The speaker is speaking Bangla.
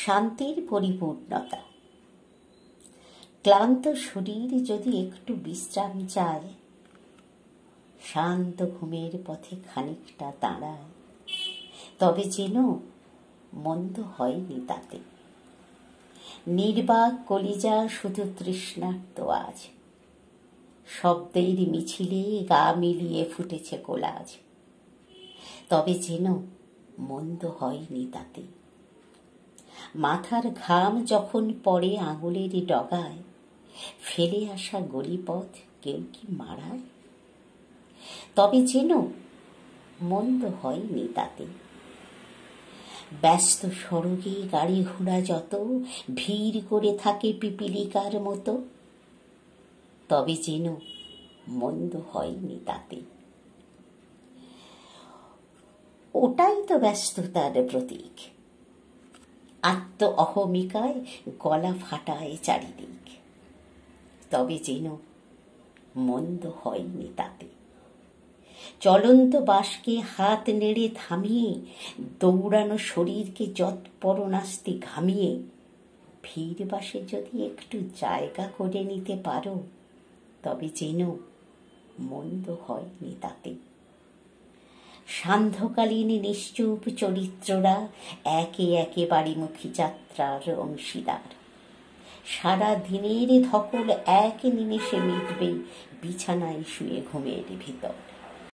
শান্তির পরিপূর্ণতা। ক্লান্ত শরীর যদি একটু বিশ্রাম চায়, শান্ত ঘুমের পথে খানিকটা দাঁড়ায়, তবে যেন মন্দ হয়নি তাতে। নির্বাক কলিজা শুধু তৃষ্ণার্ত আজ, শব্দের মিছিলে গা মিলিয়ে ফুটেছে কোলাজ, তবে যেন মন্দ হয়নি তাতে। মাথার ঘাম যখন পড়ে আঙুলের ডগায়, ফেলে আসা গলিপথ কেউ কি মারায়, তবে যেন মন্দ হয়নি তাতে। ব্যস্ত সড়কে গাড়ি ঘোড়া যত ভিড় করে থাকে পিপিলিকার মতো, তবে যেন মন্দ হয়নি তাতে। ওটাই তো ব্যস্ততার প্রতীক, আত্ম অহমিকায় গলা ফাটায় চারিদিক, তবে যেন মন্দ হয়নি তাতে। চলন্ত বাসকে হাত নেড়ে থামিয়ে, দৌড়ানো শরীরকে যৎপরনাস্তি ঘামিয়ে, ভিড় বাসে যদি একটু জায়গা করে নিতে পারো, তবে যেন মন্দ হয়নি তাতে। সান্ধ্যকালীন নিশ্চুপ চরিত্ররা একে একে বাড়িমুখী যাত্রার অংশীদার। সারা দিনের ধকল এক নিমেষে মিটবে বিছানায় শুয়ে ঘুমের ভিতর।